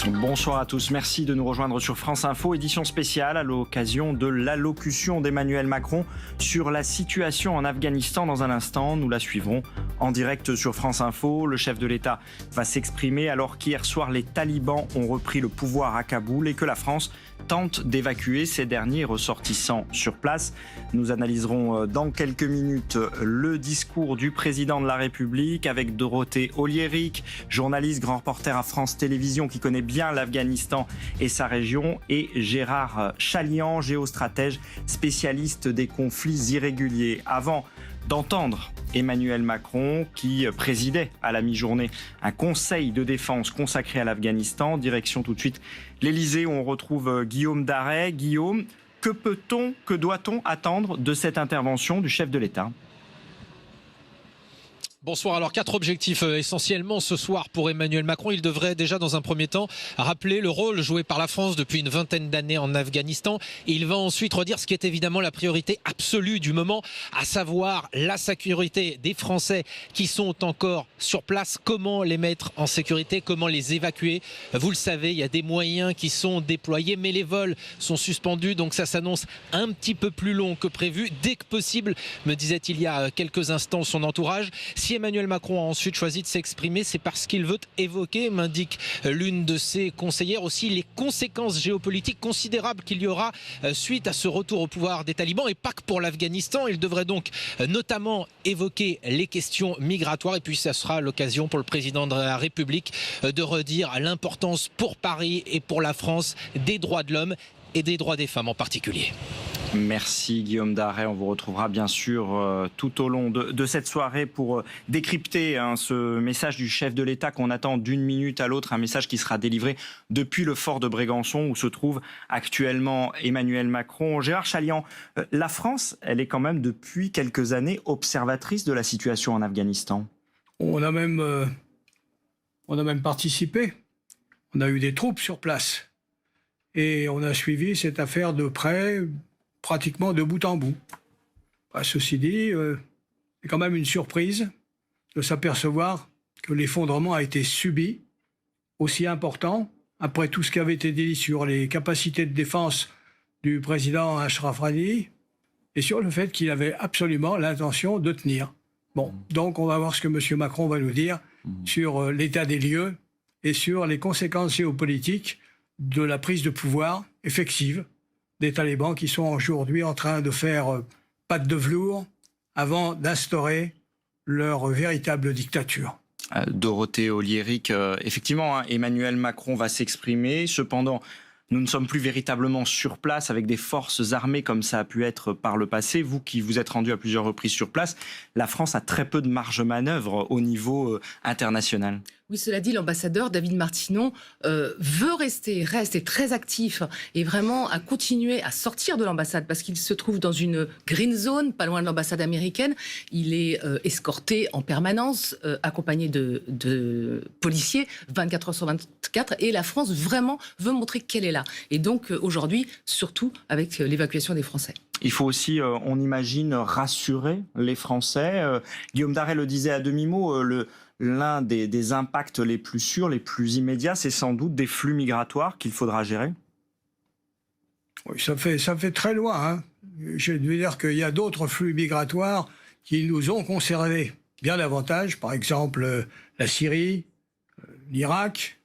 Bonsoir à tous, merci de nous rejoindre sur France Info, édition spéciale à l'occasion de l'allocution d'Emmanuel Macron sur la situation en Afghanistan. Dans un instant, nous la suivrons en direct sur France Info. Le chef de l'État va s'exprimer alors qu'hier soir, les talibans ont repris le pouvoir à Kaboul et que la France tente d'évacuer ces derniers ressortissants sur place. Nous analyserons dans quelques minutes le discours du président de la République avec Dorothée Oliéric, journaliste, grand reporter à France Télévisions qui connaît bien l'Afghanistan et sa région, et Gérard Chalian, géostratège, spécialiste des conflits irréguliers. Avant d'entendre Emmanuel Macron qui présidait à la mi-journée un conseil de défense consacré à l'Afghanistan. Direction tout de suite l'Élysée où on retrouve Guillaume Darey. Guillaume, que doit-on attendre de cette intervention du chef de l'État ? Bonsoir. Alors 4 objectifs essentiellement ce soir pour Emmanuel Macron. Il devrait déjà dans un premier temps rappeler le rôle joué par la France depuis une vingtaine d'années en Afghanistan. Et il va ensuite redire ce qui est évidemment la priorité absolue du moment, à savoir la sécurité des Français qui sont encore sur place. Comment les mettre en sécurité, comment les évacuer. Vous le savez, il y a des moyens qui sont déployés, mais les vols sont suspendus. Donc ça s'annonce un petit peu plus long que prévu. Dès que possible, me disait il y a quelques instants son entourage. Si Emmanuel Macron a ensuite choisi de s'exprimer, c'est parce qu'il veut évoquer, m'indique l'une de ses conseillères, aussi les conséquences géopolitiques considérables qu'il y aura suite à ce retour au pouvoir des talibans, et pas que pour l'Afghanistan. Il devrait donc notamment évoquer les questions migratoires, et puis ça sera l'occasion pour le président de la République de redire l'importance pour Paris et pour la France des droits de l'homme et des droits des femmes en particulier. Merci Guillaume Darey, on vous retrouvera bien sûr tout au long de cette soirée pour décrypter ce message du chef de l'État qu'on attend d'une minute à l'autre, un message qui sera délivré depuis le fort de Brégançon où se trouve actuellement Emmanuel Macron. Gérard Chalian, la France, elle est quand même depuis quelques années observatrice de la situation en Afghanistan. On a même participé, on a eu des troupes sur place et on a suivi cette affaire de près, pratiquement de bout en bout. Ceci dit, c'est quand même une surprise de s'apercevoir que l'effondrement a été subi, aussi important, après tout ce qui avait été dit sur les capacités de défense du président Ashraf Ghani et sur le fait qu'il avait absolument l'intention de tenir. Bon, donc on va voir ce que M. Macron va nous dire sur l'état des lieux et sur les conséquences géopolitiques de la prise de pouvoir effective des talibans qui sont aujourd'hui en train de faire patte de velours avant d'instaurer leur véritable dictature. Dorothée Oliéric, effectivement, Emmanuel Macron va s'exprimer. Cependant, nous ne sommes plus véritablement sur place avec des forces armées comme ça a pu être par le passé. Vous qui vous êtes rendu à plusieurs reprises sur place, la France a très peu de marge de manœuvre au niveau international. Oui, cela dit, l'ambassadeur David Martinon reste très actif et vraiment à continuer à sortir de l'ambassade parce qu'il se trouve dans une green zone, pas loin de l'ambassade américaine. Il est escorté en permanence, accompagné de policiers, 24 heures sur 24. Et la France vraiment veut montrer qu'elle est là. Et donc aujourd'hui, surtout avec l'évacuation des Français. Il faut aussi, on imagine, rassurer les Français. Guillaume Darey le disait à demi-mot, l'un des impacts les plus sûrs, les plus immédiats, c'est sans doute des flux migratoires qu'il faudra gérer. Oui, ça fait très loin. Hein. Je veux dire qu'il y a d'autres flux migratoires qui nous ont concernés bien davantage. Par exemple, la Syrie, l'Irak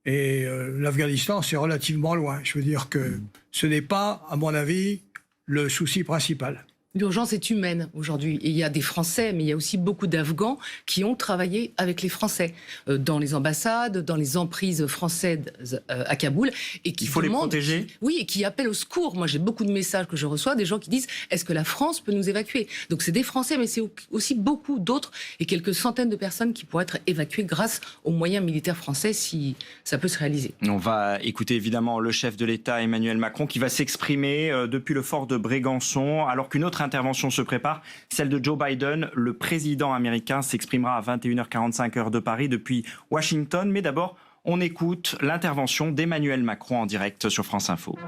et l'Afghanistan, c'est relativement loin. Je veux dire que ce n'est pas, à mon avis, le souci principal. L'urgence est humaine aujourd'hui. Et il y a des Français, mais il y a aussi beaucoup d'Afghans qui ont travaillé avec les Français dans les ambassades, dans les emprises françaises à Kaboul. Et qui il faut les protéger. Oui, et qui appellent au secours. Moi, j'ai beaucoup de messages que je reçois, des gens qui disent « Est-ce que la France peut nous évacuer ?» Donc c'est des Français, mais c'est aussi beaucoup d'autres et quelques centaines de personnes qui pourraient être évacuées grâce aux moyens militaires français si ça peut se réaliser. On va écouter évidemment le chef de l'État, Emmanuel Macron, qui va s'exprimer depuis le fort de Brégançon, alors qu'une autre intervention se prépare, celle de Joe Biden. Le président américain s'exprimera à 21h45 heure de Paris depuis Washington. Mais d'abord, on écoute l'intervention d'Emmanuel Macron en direct sur France Info.